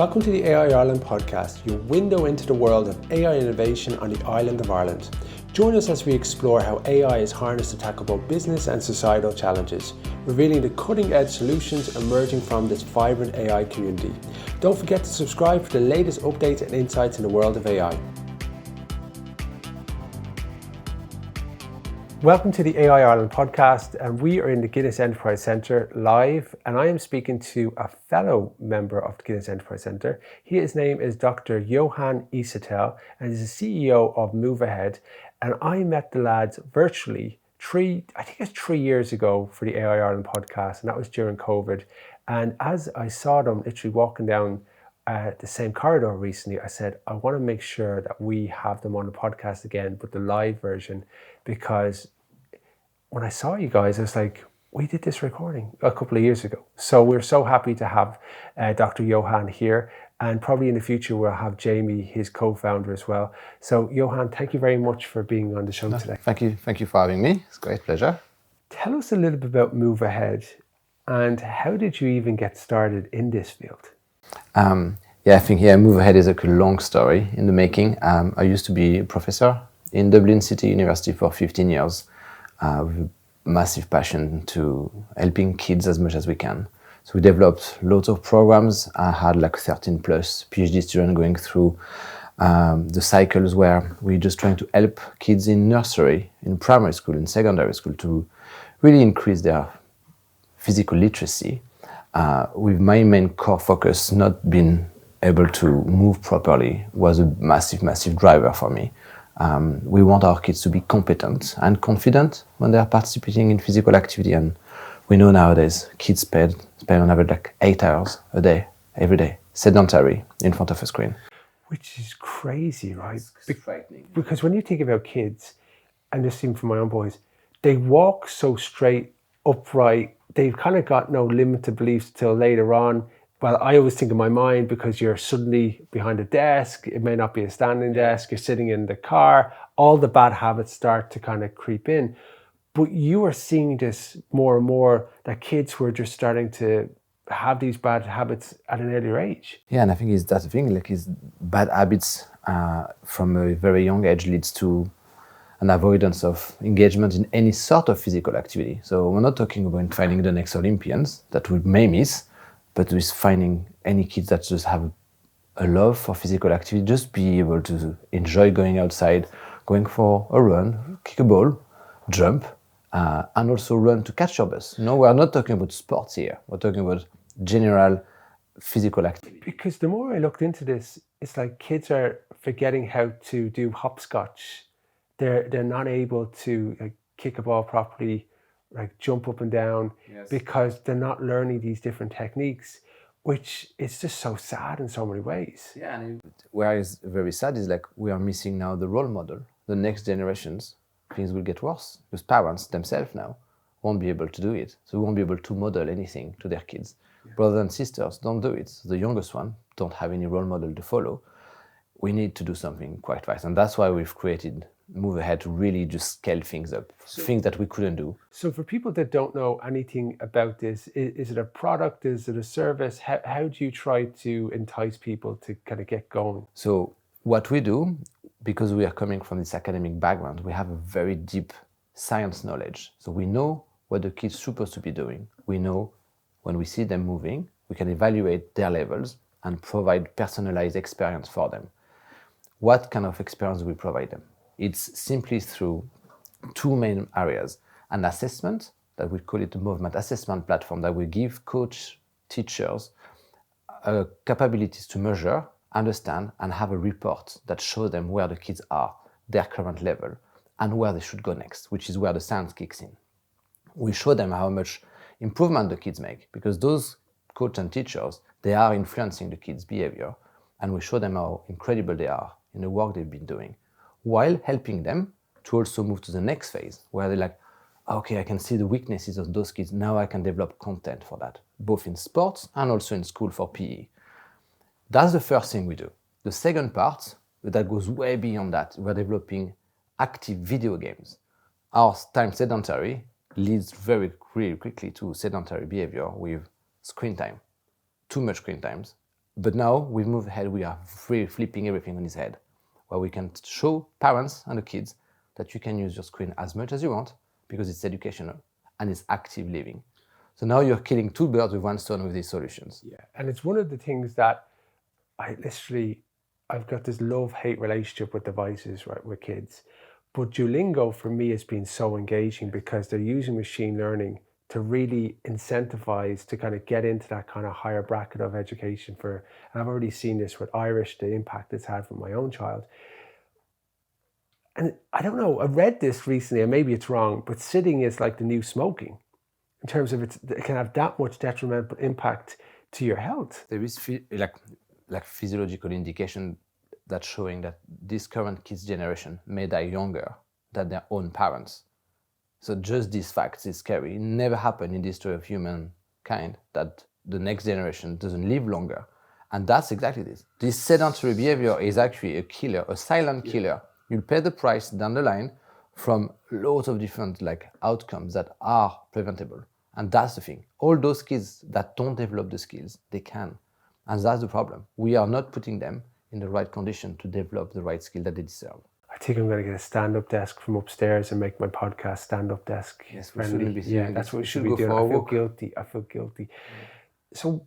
Welcome to the AI Ireland podcast, your window into the world of AI innovation on the island of Ireland. Join us as we explore how AI is harnessed to tackle both business and societal challenges, revealing the cutting-edge solutions emerging from this vibrant AI community. Don't forget to subscribe for the latest updates and insights in the world of AI. Welcome to the AI Ireland podcast, and we are in the Guinness Enterprise Centre live, and I am speaking to a fellow member of the Guinness Enterprise Centre. His name is Dr. Johann Issartel, and he's the CEO of MoveAhead, and I met the lads virtually 3 years ago for the AI Ireland podcast, and that was during COVID. And as I saw them literally walking down the same corridor recently, I said, I want to make sure that we have them on the podcast again, but the live version, because when I saw you guys, I was like, we did this recording a couple of years ago. So we're so happy to have Dr. Johann here, and probably in the future we'll have Jamie, his co-founder, as well. So Johann, thank you very much for being on the show today. Thank you for having me. It's a great pleasure. Tell us a little bit about MoveAhead, and how did you even get started in this field? I think MoveAhead is a long story in the making. I used to be a professor in Dublin City University for 15 years with a massive passion to helping kids as much as we can. So we developed lots of programs. I had like 13 plus PhD students going through the cycles where we're just trying to help kids in nursery, in primary school, in secondary school to really increase their physical literacy. With my main core focus not being able to move properly was a massive driver for me. We want our kids to be competent and confident when they are participating in physical activity, and we know nowadays kids spend on average like 8 hours a day, every day, sedentary in front of a screen. Which is crazy, right? It's frightening. Because when you think about kids, and just even from my own boys, they walk so straight, upright, they've kind of got no limited beliefs till later on. Well, I always think in my mind, because you're suddenly behind a desk, it may not be a standing desk, you're sitting in the car, all the bad habits start to kind of creep in. But you are seeing this more and more, that kids who are just starting to have these bad habits at an earlier age. Yeah, and I think that's the thing, like his bad habits from a very young age leads to an avoidance of engagement in any sort of physical activity. So we're not talking about finding the next Olympians that we may miss, but with finding any kids that just have a love for physical activity, just be able to enjoy going outside, going for a run, kick a ball, jump, and also run to catch your bus. No, we're not talking about sports here. We're talking about general physical activity. Because the more I looked into this, it's like kids are forgetting how to do hopscotch. They're not able to like kick a ball properly, like jump up and down, because they're not learning these different techniques, which is just so sad in so many ways. Yeah, and where is very sad is like we are missing now the role model. The next generations, things will get worse because parents themselves now won't be able to do it. So we won't be able to model anything to their kids. Yeah. Brothers and sisters don't do it. So the youngest one don't have any role model to follow. We need to do something quite fast, and that's why we've created MoveAhead to really just scale things up, things that we couldn't do. So for people that don't know anything about this, is it a product, is it a service? How do you try to entice people to kind of get going? So what we do, because we are coming from this academic background, we have a very deep science knowledge. So we know what the kids are supposed to be doing. We know when we see them moving, we can evaluate their levels and provide personalized experience for them. What kind of experience do we provide them? It's simply through two main areas. An assessment, that we call it the movement assessment platform, that will give coach, teachers capabilities to measure, understand, and have a report that shows them where the kids are, their current level, and where they should go next, which is where the science kicks in. We show them how much improvement the kids make, because those coach and teachers, they are influencing the kids' behavior, and we show them how incredible they are in the work they've been doing, while helping them to also move to the next phase, where they're like, okay, I can see the weaknesses of those kids, now I can develop content for that, both in sports and also in school for PE. That's the first thing we do. The second part, that goes way beyond that, we're developing active video games. Our time sedentary leads really quickly to sedentary behavior with screen time. Too much screen times But now with MoveAhead, we are flipping everything on its head, where we can show parents and the kids that you can use your screen as much as you want because it's educational and it's active living. So now you're killing two birds with one stone with these solutions. Yeah, and it's one of the things that I've got this love-hate relationship with devices, right, with kids. But Duolingo for me has been so engaging because they're using machine learning to really incentivize to kind of get into that kind of higher bracket of education and I've already seen this with Irish, the impact it's had for my own child. And I don't know, I read this recently, and maybe it's wrong, but sitting is like the new smoking in terms of it can have that much detrimental impact to your health. There is like physiological indication that's showing that this current kids generation may die younger than their own parents. So just this fact is scary. It never happened in the history of humankind that the next generation doesn't live longer. And that's exactly this. This sedentary behavior is actually a killer, a silent killer. You'll pay the price down the line from loads of different outcomes that are preventable. And that's the thing. All those kids that don't develop the skills, they can. And that's the problem. We are not putting them in the right condition to develop the right skill that they deserve. I think I'm going to get a stand-up desk from upstairs and make my podcast stand-up desk. Yes, we shouldn't be doing that's what we should go be doing. for a walk. I feel guilty. So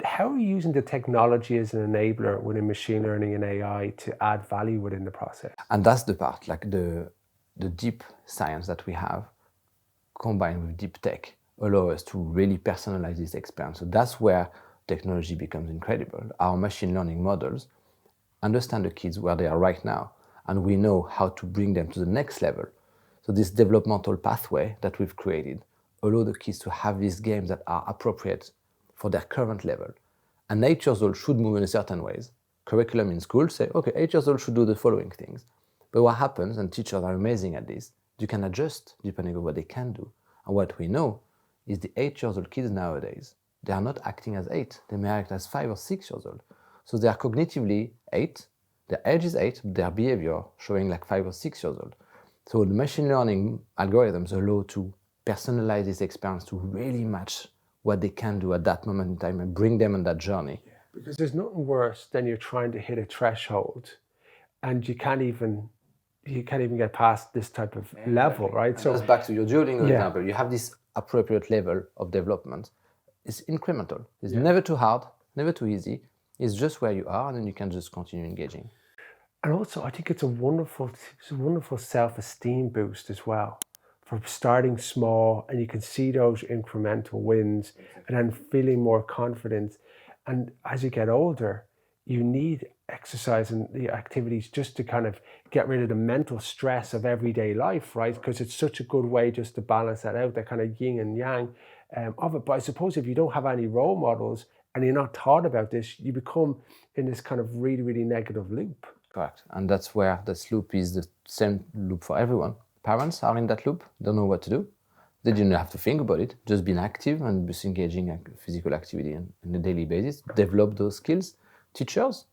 how are you using the technology as an enabler within machine learning and AI to add value within the process? And that's the part, like the deep science that we have combined with deep tech allow us to really personalize this experience. So that's where technology becomes incredible. Our machine learning models understand the kids where they are right now, and we know how to bring them to the next level. So this developmental pathway that we've created allow the kids to have these games that are appropriate for their current level. And 8 years old should move in a certain ways. Curriculum in school say, okay, 8 years old should do the following things. But what happens, and teachers are amazing at this, you can adjust depending on what they can do. And what we know is the 8 years old kids nowadays, they are not acting as 8, they may act as 5 or 6 years old. So they are cognitively 8, their age is 8, their behavior showing like 5 or 6 years old. So the machine learning algorithms allow to personalize this experience to really match what they can do at that moment in time and bring them on that journey. Yeah, because there's nothing worse than you're trying to hit a threshold and you can't even get past this type of level, right? So that's back to your Duolingo example. You have this appropriate level of development. It's incremental. It's never too hard, never too easy. It's just where you are, and then you can just continue engaging. And also, I think it's a wonderful self-esteem boost as well. For starting small, and you can see those incremental wins, and then feeling more confident. And as you get older, you need exercise and the activities just to kind of get rid of the mental stress of everyday life, right? Because it's such a good way just to balance that out, that kind of yin and yang of it. But I suppose if you don't have any role models and you're not taught about this, you become in this kind of really, really negative loop. Correct. And that's where this loop is the same loop for everyone. Parents are in that loop, don't know what to do. They didn't have to think about it, just being active and just engaging in physical activity on a daily basis, develop those skills. Teachers,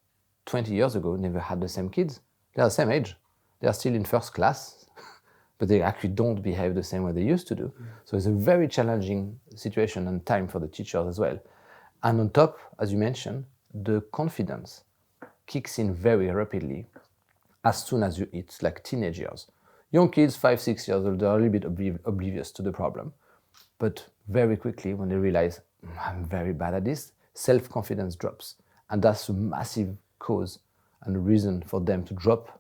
20 years ago, never had the same kids. They're the same age. They are still in first class, but they actually don't behave the same way they used to do. So it's a very challenging situation and time for the teachers as well. And on top, as you mentioned, the confidence kicks in very rapidly as soon as you hit like teenage years. Young kids, 5, 6 years old, they're a little bit oblivious to the problem. But very quickly, when they realize, I'm very bad at this, self-confidence drops. And that's a massive cause and a reason for them to drop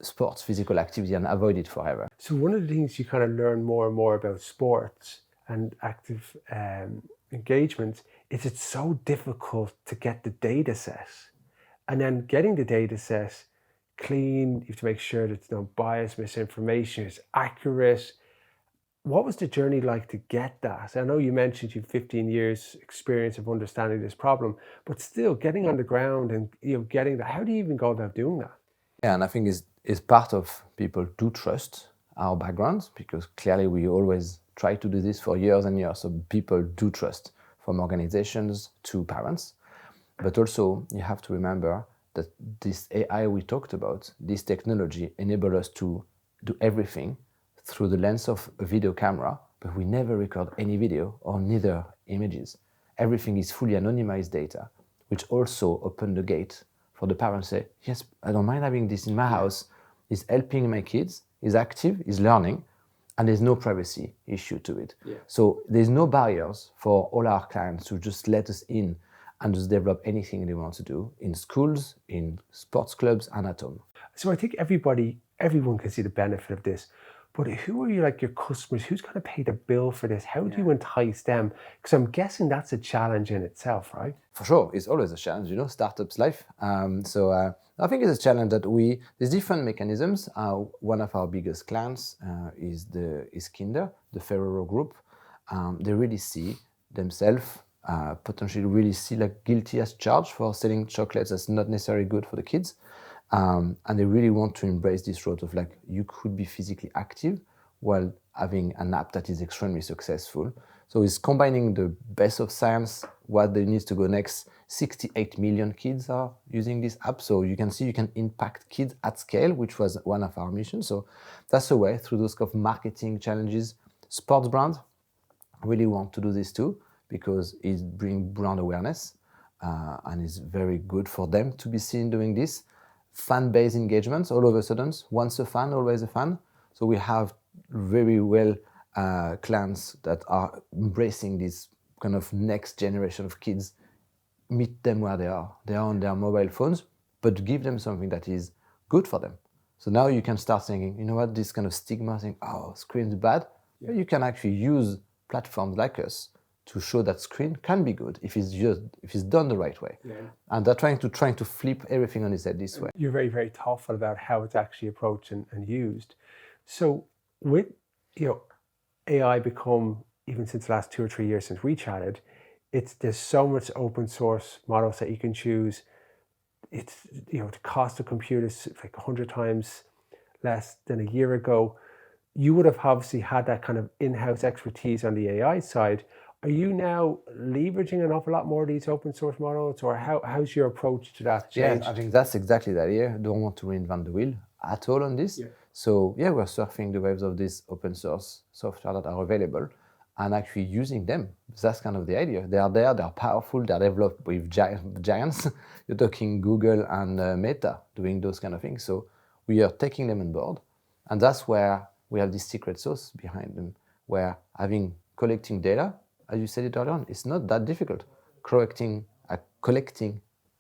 sports, physical activity, and avoid it forever. So one of the things you kind of learn more and more about sports and active engagement is it's so difficult to get the data set. And then getting the data set clean, you have to make sure there's no bias, misinformation, it's accurate. What was the journey like to get that? I know you mentioned you have 15 years experience of understanding this problem, but still getting on the ground and getting that, how do you even go about doing that? Yeah, and I think it's part of people do trust our backgrounds, because clearly we always try to do this for years and years. So people do trust, from organizations to parents. But also you have to remember that this AI we talked about, this technology enables us to do everything through the lens of a video camera, but we never record any video or neither images. Everything is fully anonymized data. which also opened the gate for the parents to say, yes, I don't mind having this in my house. It's helping my kids, is active, is learning, and there's no privacy issue to it. So there's no barriers for all our clients to just let us in and just develop anything they want to do in schools, in sports clubs, and at home. So I think everyone can see the benefit of this, but who are your customers? Who's going to pay the bill for this? How do you entice them? Because I'm guessing that's a challenge in itself, right? For sure, it's always a challenge, startups life. I think it's a challenge that there's different mechanisms. One of our biggest clients is Kinder, the Ferrero group. They really see themselves potentially really see guilty as charged for selling chocolates that's not necessarily good for the kids. And they really want to embrace this road of you could be physically active while having an app that is extremely successful. So it's combining the best of science, what they need to go next. 68 million kids are using this app. So you can see you can impact kids at scale, which was one of our missions. So that's a way through those kind of marketing challenges. Sports brands really want to do this too, because it brings brand awareness and it's very good for them to be seen doing this. Fan-based engagements, all of a sudden, once a fan, always a fan. So we have very well clients that are embracing this kind of next generation of kids, meet them where they are. They are on their mobile phones, but give them something that is good for them. So now you can start thinking, you know what, this kind of stigma, saying, oh, screen's bad. Yeah. You can actually use platforms like us to show that screen can be good if it's done the right way. Yeah. And they're trying to flip everything on its head this way. You're very, very thoughtful about how it's actually approached and used. So with AI become, even since the last 2 or 3 years since we chatted, there's so much open source models that you can choose. It's the cost of computers like 100 times less than a year ago. You would have obviously had that kind of in-house expertise on the AI side. Are you now leveraging an awful lot more of these open source models, or how's your approach to that changed? Yeah, I think that's exactly the idea. Don't want to reinvent the wheel at all on this. Yeah. So yeah, we're surfing the waves of this open source software that are available and actually using them. That's kind of the idea. They are there, they're powerful, they're developed with giants. You're talking Google and Meta doing those kind of things. So we are taking them on board. And that's where we have this secret sauce behind them, where collecting data, as you said it earlier on, it's not that difficult. Collecting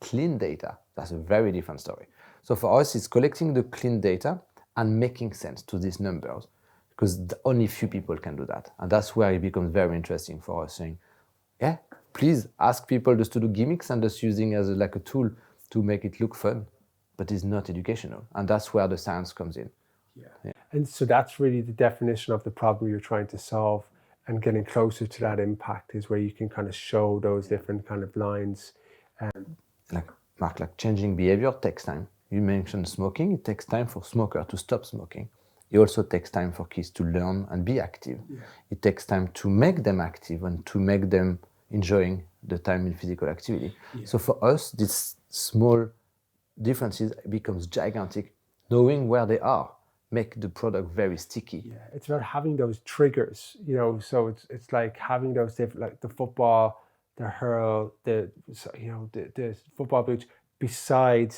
clean data, that's a very different story. So for us, it's collecting the clean data and making sense to these numbers, because only few people can do that. And that's where it becomes very interesting for us, saying, yeah, please ask people just to do gimmicks and just using as a tool to make it look fun, but it's not educational. And that's where the science comes in. Yeah. And so that's really the definition of the problem you're trying to solve, and getting closer to that impact is where you can kind of show those different kind of lines. Mark, changing behavior takes time. You mentioned smoking. It takes time for smoker to stop smoking. It also takes time for kids to learn and be active. Yeah. It takes time to make them active and to make them enjoying the time in physical activity. Yeah. So for us, these small differences becomes gigantic. Knowing where they are make the product very sticky. Yeah, it's about having those triggers, so it's like having those different, like the football, the hurl, the football boots beside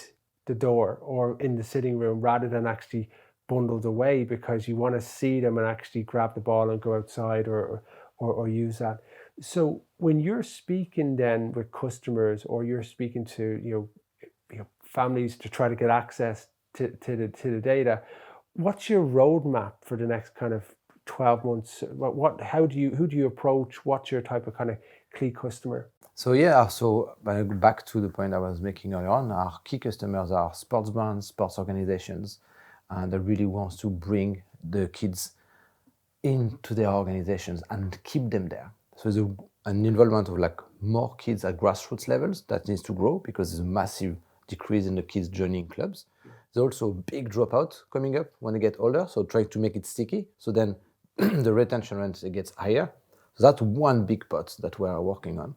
the door or in the sitting room, rather than actually bundled away, because you want to see them and actually grab the ball and go outside or use that. So when you're speaking then with customers, or you're speaking to families to try to get access to the data, what's your roadmap for the next kind of 12 months? Who do you approach? What's your type of kind of key customer? So back to the point I was making earlier on, our key customers are sports brands, sports organizations, that really wants to bring the kids into their organizations and keep them there. So there's an involvement of more kids at grassroots levels that needs to grow, because there's a massive decrease in the kids joining clubs. There's also a big dropout coming up when they get older, so trying to make it sticky, so then the retention rate gets higher. So that's one big pot that we're working on.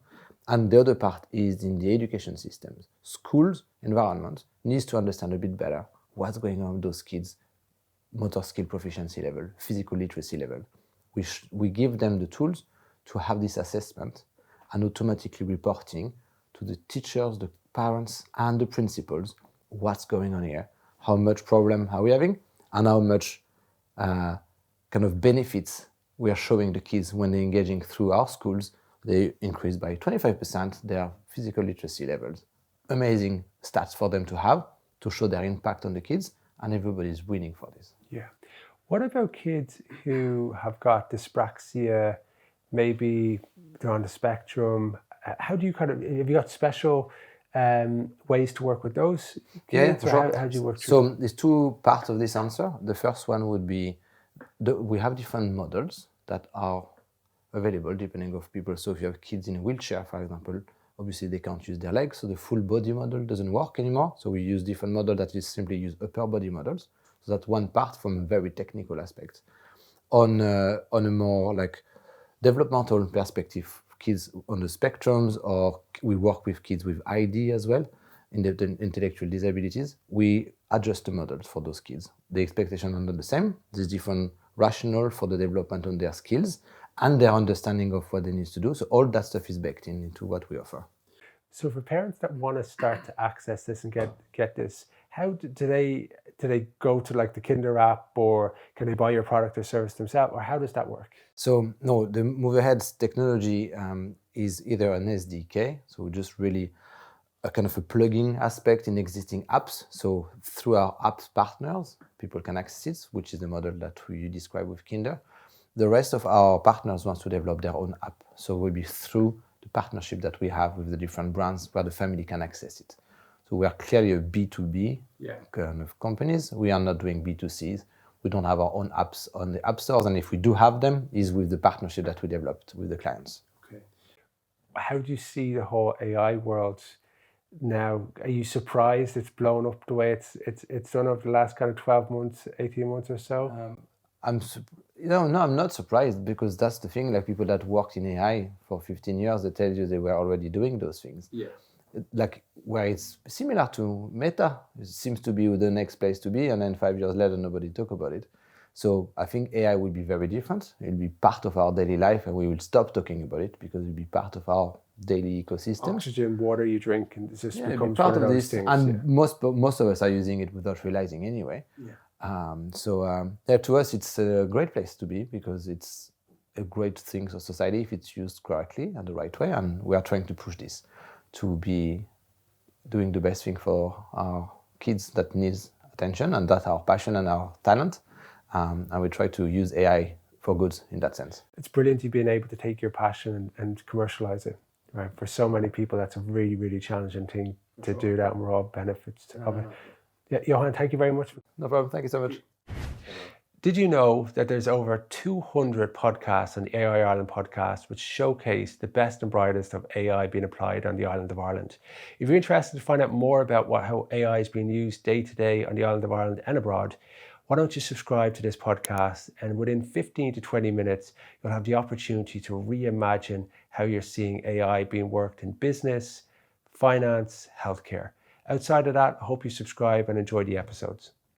And the other part is in the education systems. Schools, environment needs to understand a bit better what's going on with those kids' motor skill proficiency level, physical literacy level. We give them the tools to have this assessment and automatically reporting to the teachers, the parents, and the principals what's going on here, how much problem are we having, and how much kind of benefits we are showing the kids when they're engaging through our schools. They increase by 25% their physical literacy levels. Amazing stats for them to have to show their impact on the kids, and everybody's winning for this. Yeah. What about kids who have got dyspraxia, maybe they're on the spectrum? How do you have you got special ways to work with those kids? Yeah, sure. How do you work through So there's two parts of this answer. The first one would be, we have different models that are available depending on people. So if you have kids in a wheelchair, for example, obviously they can't use their legs, so the full body model doesn't work anymore. So we use different models that is simply use upper body models. So that's one part from a very technical aspect. On a more like developmental perspective, kids on the spectrums, or we work with kids with ID as well, in the intellectual disabilities, we adjust the models for those kids. The expectations are not the same. There's different rationale for the development on their skills and their understanding of what they need to do. So all that stuff is baked into what we offer. So for parents that want to start to access this and get this, how do they go to like the Kinder app, or can they buy your product or service themselves, or how does that work? So no, the MoveAhead's technology is either an SDK, so just really a kind of a plugging aspect in existing apps. So through our apps partners, people can access it, which is the model that you described with Kinder. The rest of our partners want to develop their own app. So it will be through the partnership that we have with the different brands where the family can access it. So we are clearly a B2B kind of companies. We are not doing B2Cs. We don't have our own apps on the app stores. And if we do have them, is with the partnership that we developed with the clients. Okay. How do you see the whole AI world now? Are you surprised it's blown up the way it's done over the last kind of 12 months, 18 months or so? I'm not surprised, because that's the thing. Like, people that worked in AI for 15 years, they tell you they were already doing those things. Yeah. Like, where it's similar to Meta, it seems to be the next place to be, and then 5 years later, nobody talk about it. So I think AI will be very different. It'll be part of our daily life, and we will stop talking about it because it'll be part of our daily ecosystem. Oxygen, water you drink, and it just becomes part one of those this things. And most of us are using it without realizing anyway. Yeah. To us, it's a great place to be, because it's a great thing for society if it's used correctly and the right way. And we are trying to push this to be doing the best thing for our kids that needs attention, and that's our passion and our talent. And we try to use AI for good in that sense. It's brilliant you being able to take your passion and commercialize it. Right? For so many people, that's a really, really challenging thing to do that, and we're all benefits of it. Yeah, Johann, thank you very much. No problem. Thank you so much. Did you know that there's over 200 podcasts on the AI Ireland podcast which showcase the best and brightest of AI being applied on the island of Ireland? If you're interested to find out more about how AI is being used day to day on the island of Ireland and abroad, why don't you subscribe to this podcast, and within 15 to 20 minutes, you'll have the opportunity to reimagine how you're seeing AI being worked in business, finance, healthcare. Outside of that, I hope you subscribe and enjoy the episodes.